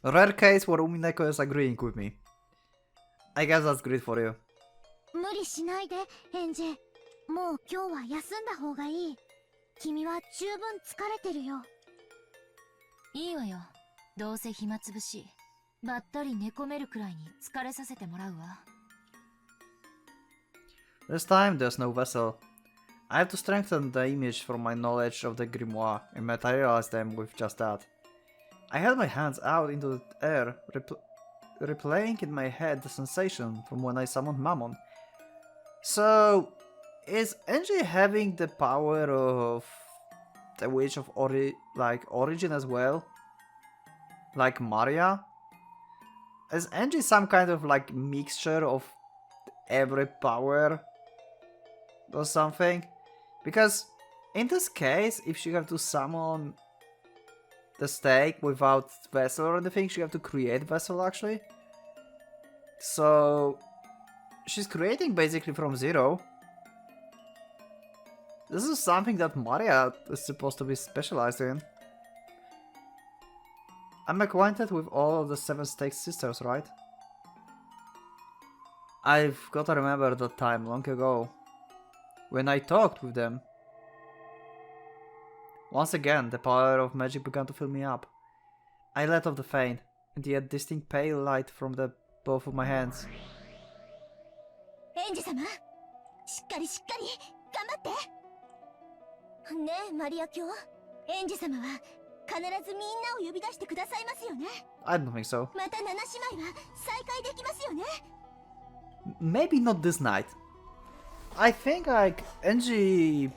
Speaker 1: Rare case where Umineko is agreeing with me. I guess that's great for you.
Speaker 3: 無理しないで、エンジ。もう今日は休んだ方がいい。君は十分疲れてるよ。
Speaker 2: いいわよ。どうせ暇つぶし。ばったり寝込めるくらいに疲れさせてもらうわ。
Speaker 1: This time there's no vessel. I have to strengthen the image from my knowledge of the grimoire and materialize them with just that. I held my hands out into the air, replaying in my head the sensation from when I summoned Mammon. So, is Angie having the power of the Witch of Origin as well? Like Maria? Is Angie some kind of like mixture of every power or something? Because in this case, if she have to summon the stake without vessel or anything, she have to create vessel actually. So she's creating basically from zero. This is something that Maria is supposed to be specialized in. I'm acquainted with all of the 7 stake sisters, right? I've gotta remember that time long ago when I talked with them. Once again, the power of magic began to fill me up. I let off the feint, and yet distinct pale light from both of my hands.
Speaker 3: エンジ様、しっかりしっかり頑張って。ねえマリア卿、エンジ様は必ずみんなを呼び出してくださいますよね。
Speaker 1: I don't think so.
Speaker 3: また7姉妹は再会できますよね。
Speaker 1: Maybe not this night. I think like Angie,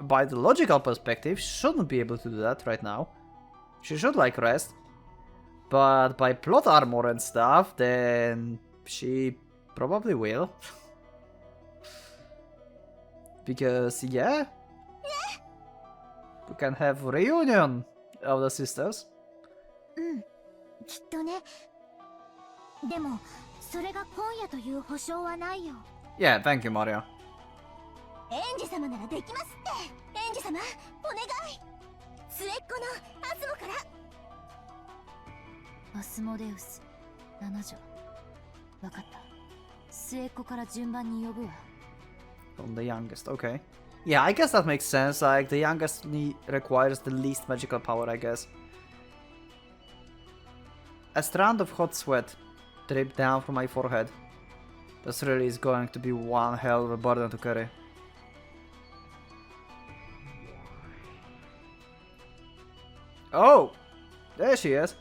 Speaker 1: by the logical perspective, shouldn't be able to do that right now. She should like rest. But by plot armor and stuff, then she probably will. Because yeah, we can have reunion of the sisters.
Speaker 3: きっとね。でもそれが今夜という保証はないよ。
Speaker 1: Yeah, thank you, Mario.
Speaker 3: エンジ様ならできますって。エンジ様お願い。末っ子のアスモから。
Speaker 2: アスモデウス7女。わかった。末っ子から順番に呼ぶわ。
Speaker 1: From the youngest, okay. Yeah, I guess that makes sense. Like, the youngest requires the least magical power, I guess. A strand of hot sweat dripped down from my forehead. This really is going to be one hell of a burden to carry. Oh! There she is!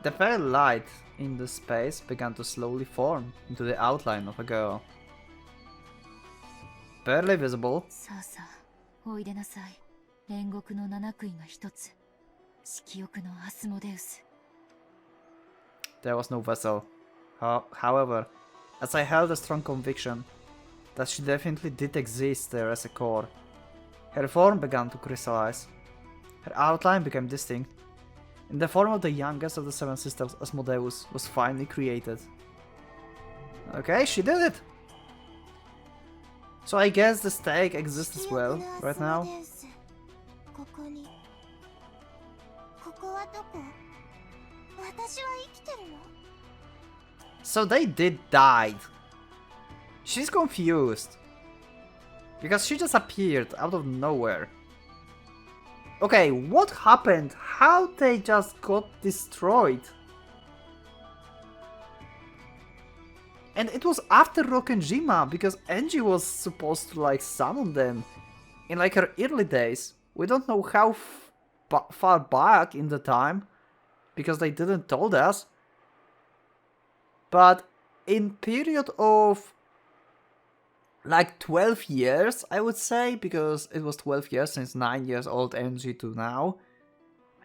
Speaker 1: The pale light in the space began to slowly form into the outline of a girl. Barely visible.
Speaker 2: さあさあ、おいでなさい。煉獄の七杭が一つ。色欲のアスモデウス。
Speaker 1: There was no vessel. However, as I held a strong conviction that she definitely did exist there as a core, her form began to crystallize. Her outline became distinct. In the form of the youngest of the seven sisters, Asmodeus was finally created. Okay, she did it! So I guess the stake exists as well, right now.
Speaker 3: ここに。ここはどこ？私は生きてるの？
Speaker 1: So they did die. She's confused. Because she just appeared out of nowhere. Okay, what happened? How they just got destroyed? And it was after Rokkenjima, because Angie was supposed to like summon them in like her early days. We don't know how far back in the time, because they didn't told us. But in period of like 12 years, I would say, because it was 12 years since 9 years old Angie to now.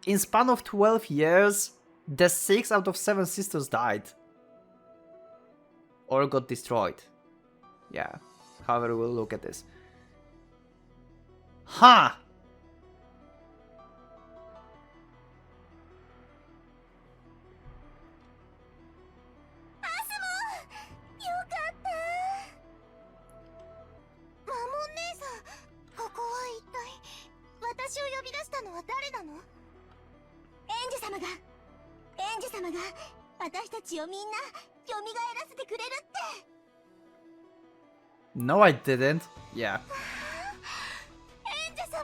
Speaker 1: In span of 12 years, the 6 out of 7 sisters died. Or got destroyed. Yeah, however we'll look at this. Huh! No, I didn't. Yeah.
Speaker 3: エンジ様、あ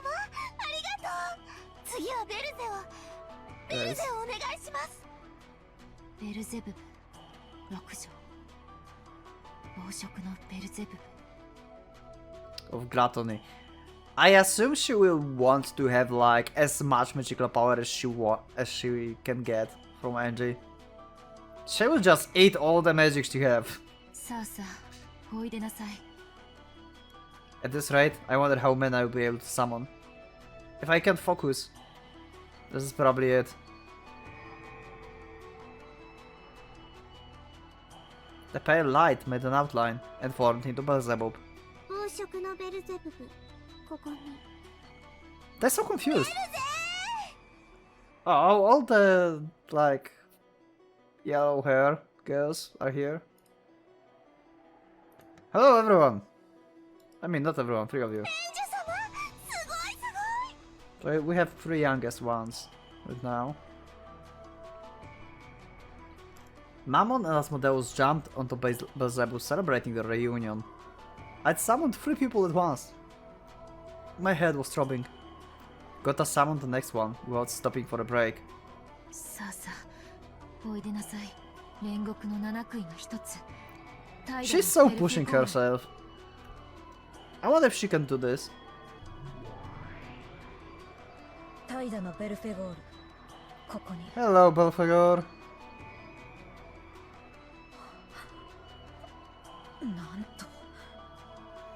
Speaker 3: りがとう。次はベルゼを。ベルゼをお願いします。
Speaker 2: ベルゼブブ6条。暴食のベルゼブブ。
Speaker 1: Of gluttony. I assume she will want to have like as much magical power as she can get from Angie. She will just eat all the magic she have.
Speaker 2: さあさあ、おいでなさい。
Speaker 1: At this rate, I wonder how many I will be able to summon. If I can't focus, this is probably it. The pale light made an outline and formed into Beelzebub.
Speaker 3: 暴食のベルゼブブ、ここに。
Speaker 1: They're so confused. Oh, all the like yellow hair girls are here. Hello, everyone. I mean, not everyone, 3 of you. So we have 3 youngest ones right now. Mammon and Asmodeus jumped onto Beelzebub, celebrating the reunion. I'd summoned 3 people at once. My head was throbbing. Gotta summon the next one without stopping for a break.
Speaker 2: さあさあ、おいでなさい。煉獄の七杭が一つ。
Speaker 1: She's so pushing herself. I wonder if she can do this.
Speaker 4: 怠惰なベルフェゴール
Speaker 2: ここに。
Speaker 1: Hello, Belfagor.
Speaker 2: なんと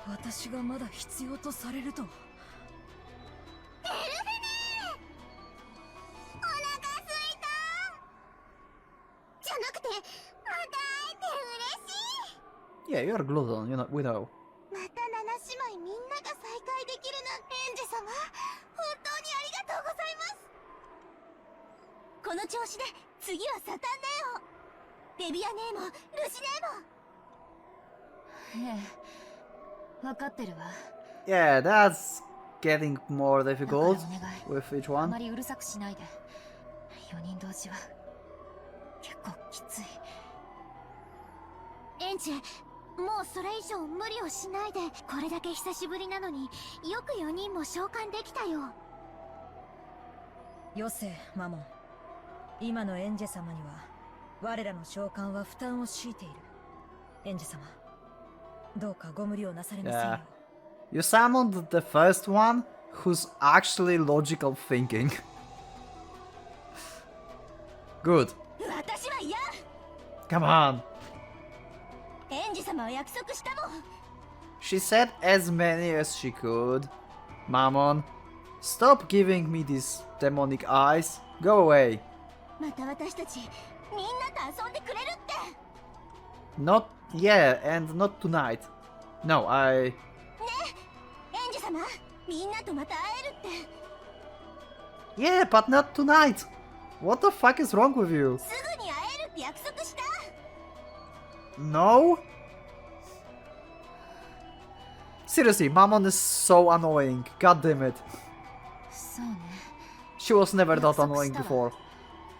Speaker 2: 私がまだ必要とされるとは。
Speaker 3: じゃなくて、また会えて嬉しい。
Speaker 1: Yeah, you're a glutton, we know.
Speaker 3: また7姉妹みんなが再会できるなんて。エンジ様、本当にありがとうございます。この調子で次はサタンネオ、デビアネーもルシネーも。
Speaker 2: ええ、分かってるわ。
Speaker 1: Yeah, that's getting more
Speaker 2: だから
Speaker 1: difficult
Speaker 2: お願い、
Speaker 1: with each
Speaker 2: あ
Speaker 1: one.
Speaker 2: まりうるさくしないで。4人同時は結構きつい。
Speaker 3: エンジ、もうそれ以上無理をしないで。これだけ久しぶりなのによく4人も召喚できたよ。
Speaker 4: よせ、マモン。今のエンジェ様には我らの召喚は負担を強いている。エンジェ様、どうかご無理をなされませんよ。
Speaker 1: Yeah. You summoned the first one who's actually logical thinking. Good.
Speaker 3: 私は嫌。
Speaker 1: Come on.
Speaker 3: エンジ様は約束したもん。
Speaker 1: She said as many as she could. Mammon, stop giving me these demonic eyes. Go away.
Speaker 3: また私たちみんなと遊んでくれるって。
Speaker 1: Not, yeah, and not tonight. No,
Speaker 3: エンジ様、みんなとまた会えるって。
Speaker 1: Yeah, but not tonight. What the fuck is wrong with you?
Speaker 3: すぐに会えるって約束した。
Speaker 1: No? Seriously, Mammon is so annoying. God damn it.
Speaker 2: そうね。
Speaker 1: She was never that annoying before.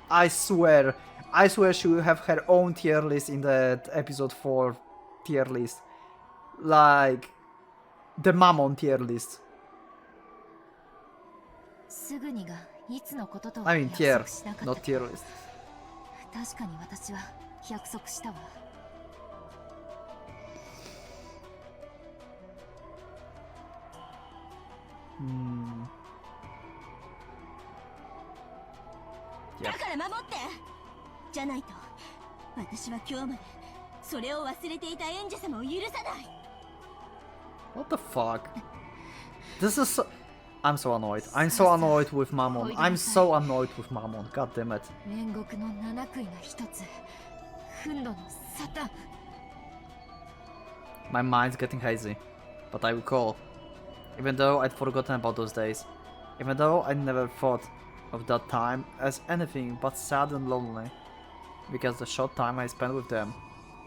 Speaker 1: I swear she will have her own tier list in the episode 4 tier list. Like, the Mammon tier list.
Speaker 2: すぐにがいつのこととは
Speaker 1: I mean
Speaker 2: 約
Speaker 1: tier,
Speaker 2: 束しなかった
Speaker 1: not
Speaker 2: けど。
Speaker 1: tier list.
Speaker 2: 確かに私は約束したわ。
Speaker 3: だから守って。じゃないと私は今日までそれを忘れていたエンジェ様を許さない。
Speaker 1: What the fuck? This is so... I'm so annoyed. I'm so annoyed with Mammon. I'm so annoyed with Mammon. God damn it.
Speaker 2: 煉獄の七杭が一つ。憤怒のサタン。
Speaker 1: My mind's getting hazy. But I recall. Even though I'd forgotten about those days. Even though I never thought of that time as anything but sad and lonely. Because the short time I spent with them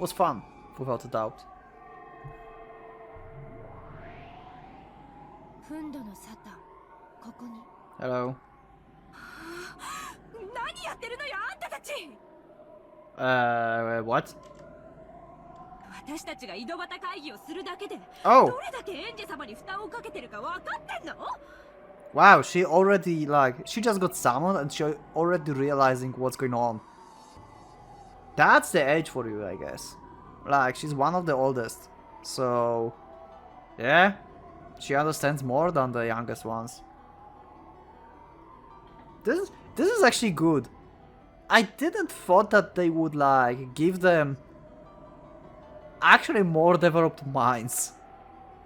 Speaker 1: was fun, without a doubt.
Speaker 2: 憤怒のサタン、ここに。
Speaker 1: Hello.
Speaker 4: 何やってるのよ、あんたたち。
Speaker 1: What?
Speaker 4: 私たちが井戸端会議をするだけで、
Speaker 1: Oh!
Speaker 4: どれだけエンジェ様に負担をかけてるか分かってんの？
Speaker 1: Wow, she already, like, she just got summoned and she already realizing what's going on. That's the age for you, I guess. Like, she's one of the oldest. So, yeah, she understands more than the youngest ones. This is actually good. I didn't thought that they would, like, give them actually more developed minds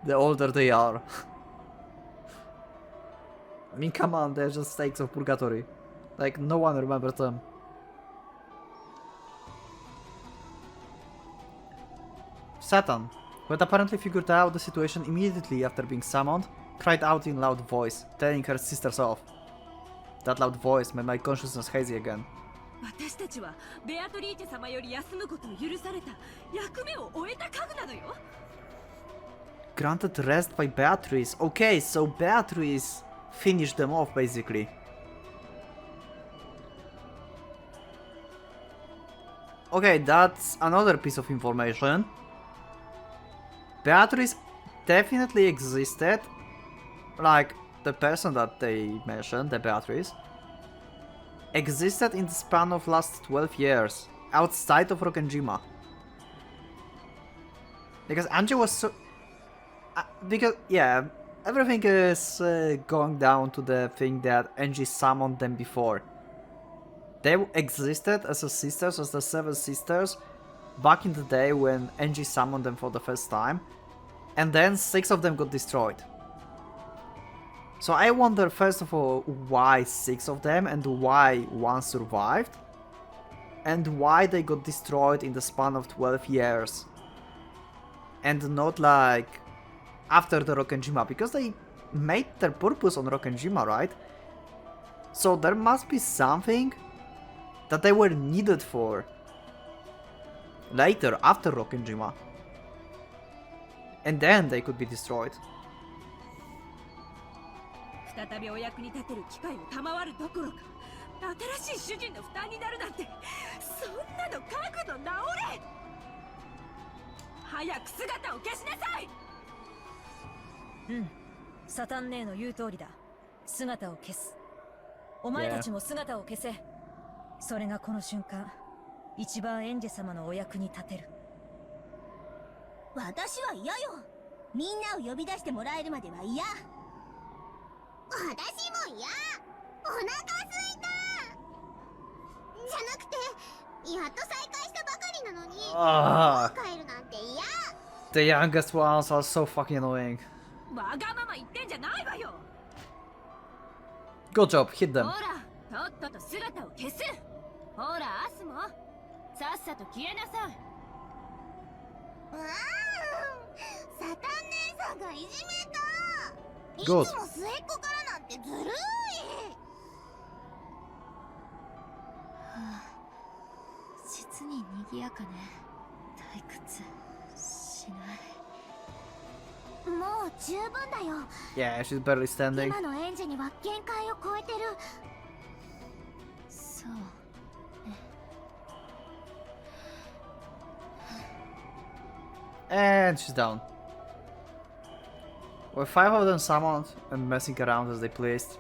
Speaker 1: the older they are. I mean, come on, they're just stakes of purgatory. Like, no one remembers them. Satan, who had apparently figured out the situation immediately after being summoned, cried out in a loud voice, telling her sisters off. That loud voice made my consciousness hazy again.
Speaker 4: 私たちはベアトリーチェ様より休むことを許された役目を終えた家具なのよ。
Speaker 1: Granted rest by Beatrice. Okay, so Beatrice finished them off, basically. Okay, that's another piece of information. Beatrice definitely existed. Like, the person that they mentioned, the Beatrice, existed in the span of last 12 years, outside of Rokkenjima. Because Angie was so... because, yeah, everything is going down to the thing that Angie summoned them before. They existed as a sisters, as the Seven Sisters, back in the day when Angie summoned them for the first time, and then 6 of them got destroyed. So I wonder first of all why 6 of them and why 1 survived, and why they got destroyed in the span of 12 years. And not like after the Rokkenjima, because they made their purpose on Rokkenjima, right? So there must be something that they were needed for later, after Rokkenjima. And then they could be destroyed.
Speaker 4: 再びお役に立てる機会を賜るどころか、新しい主人の負担になるなんて、そんなの覚悟直れ。早く姿を消しなさい。うん、サタン姉の言う通りだ。姿を消す。お前たちも姿を消せ。それがこの瞬間、一番エンジェ様のお役に立てる。
Speaker 3: 私は嫌よ。みんなを呼び出してもらえるまでは嫌。私も嫌。お腹すいた。じゃなくて、やっと再会したばかりなのに、帰るなんて嫌。
Speaker 1: The youngest ones are so fucking annoying.
Speaker 4: わがまま言ってんじゃないわよ。
Speaker 1: Good job, hit them.
Speaker 4: ほら、とっとと姿を消す。ほら、アスもさっさと消えなさい。
Speaker 3: サタン姉さんがいじめた。いつ
Speaker 1: Good.
Speaker 3: も末っ子からなんてずるい。
Speaker 2: 実に賑やかね。退屈しない。
Speaker 3: もう十分だよ。
Speaker 1: Yeah, she's barely standing.
Speaker 3: 今の園児には限界を超えてる。
Speaker 2: そうね。
Speaker 1: And she's down. With 5 of them summoned and messing around as they pleased,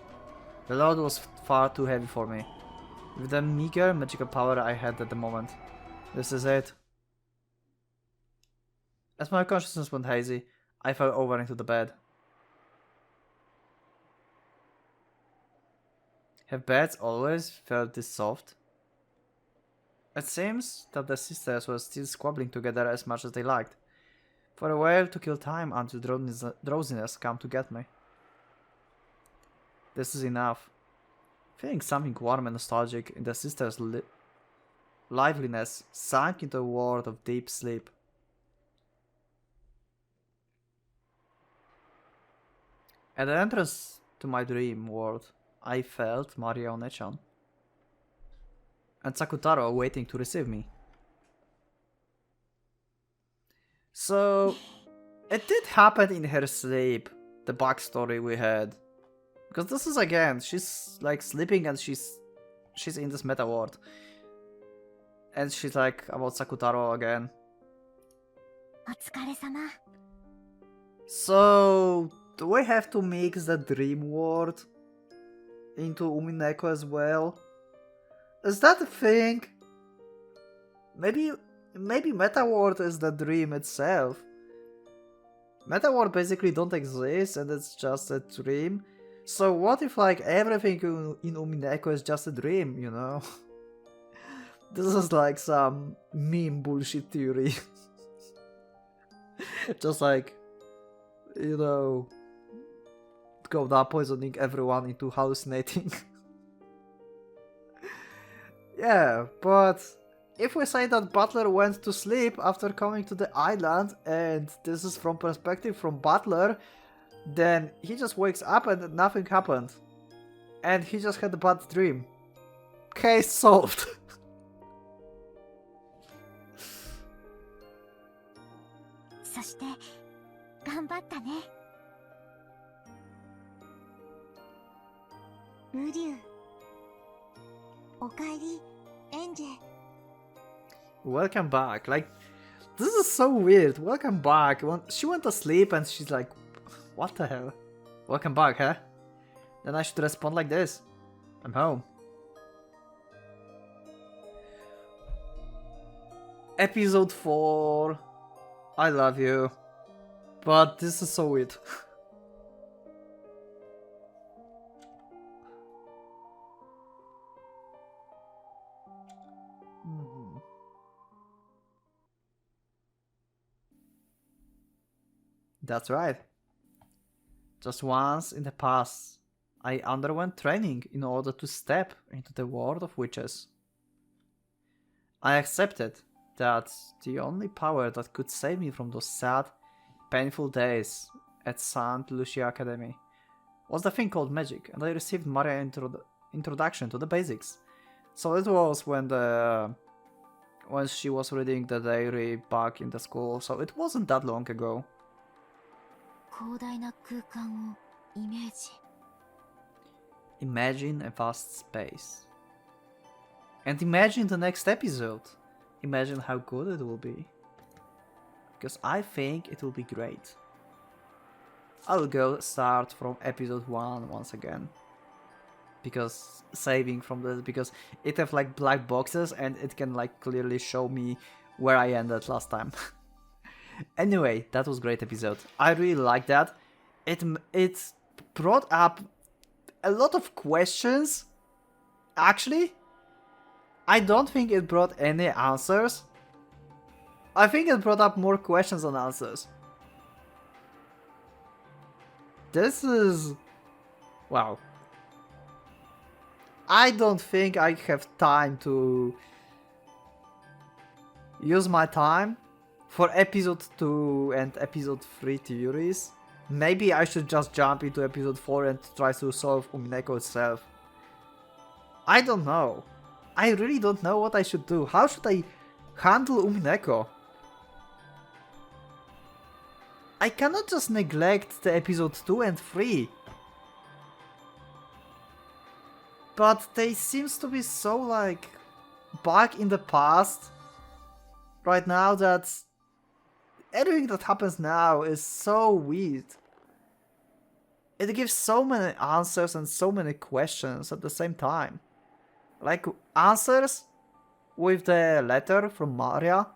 Speaker 1: the load was far too heavy for me. With the meager magical power I had at the moment. This is it. As my consciousness went hazy, I fell over into the bed. Have beds always felt this soft? It seems that the sisters were still squabbling together as much as they liked. For a while to kill time until drowsiness come to get me. This is enough. Feeling something warm and nostalgic in the sisters' liveliness sank into a world of deep sleep. At the entrance to my dream world, I felt Maria One-chan and Sakutaro waiting to receive me. So, it did happen in her sleep, the backstory we had. Because this is again, she's like sleeping and she's in this meta world. And she's like about Sakutaro again.
Speaker 3: お疲れ様。
Speaker 1: So, do we have to mix the dream world into Umineko as well? Is that a thing? Maybe Meta World is the dream itself. Meta World basically don't exist and it's just a dream. So what if like everything in Umineko is just a dream, you know? This is like some meme bullshit theory. Just like, you know, go down poisoning everyone into hallucinating. Yeah, but if we say that Butler went to sleep after coming to the island, and this is from perspective from Butler, then he just wakes up and nothing happened. And he just had a bad dream. Case solved.
Speaker 3: そして頑張ったね。ウリュウ。おかえり、エンジェ。
Speaker 1: Welcome back. Like, this is so weird. Welcome back. She went to sleep and she's like, what the hell? Welcome back, huh? Then I should respond like this. I'm home. Episode 4. I love you. But this is so weird. That's right. Just once in the past, I underwent training in order to step into the world of witches. I accepted that the only power that could save me from those sad, painful days at St. Lucia Academy was the thing called magic, and I received Maria's introduction to the basics. So it was when she was reading the diary back in the school, so it wasn't that long ago.
Speaker 2: 広大な空間をイメージ。
Speaker 1: Imagine a vast space. And imagine the next episode. Imagine how good it will be. Because I think it will be great. I'll go start from episode 1 once again. Because saving from this, because it have like black boxes and it can like clearly show me where I ended last time. Anyway, that was a great episode. I really liked that. It brought up a lot of questions. Actually, I don't think it brought any answers. I think it brought up more questions than answers. This is... wow. I don't think I have time to use my time for episode 2 and episode 3 theories. Maybe I should just jump into episode 4 and try to solve Umineko itself. I don't know. I really don't know what I should do. How should I handle Umineko? I cannot just neglect the episode 2 and 3. But they seems to be so like back in the past right now that everything that happens now is so weird. It gives so many answers and so many questions at the same time. Like answers with the letter from Maria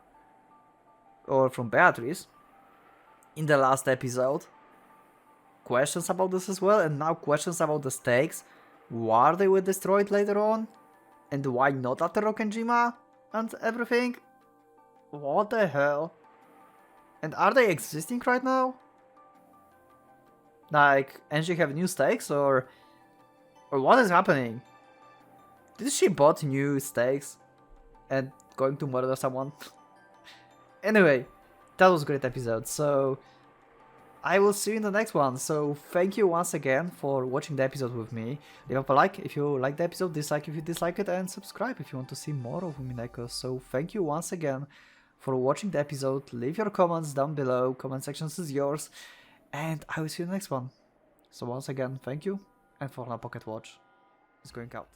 Speaker 1: or from Beatrice in the last episode. Questions about this as well, and now questions about the stakes. Why they were destroyed later on? And why not after Rokkenjima? And everything? What the hell? And are they existing right now? Like, Angie have new stakes or what is happening? Did she bought new stakes and going to murder someone? Anyway, that was a great episode, so I will see you in the next one. So thank you once again for watching the episode with me. Leave up a like if you like the episode, dislike if you dislike it, and subscribe if you want to see more of Umineko. So thank you once again for watching the episode. Leave your comments down below, comment section is yours, and I will see you in the next one. So once again, thank you, and for now, Pocket Watch is going out.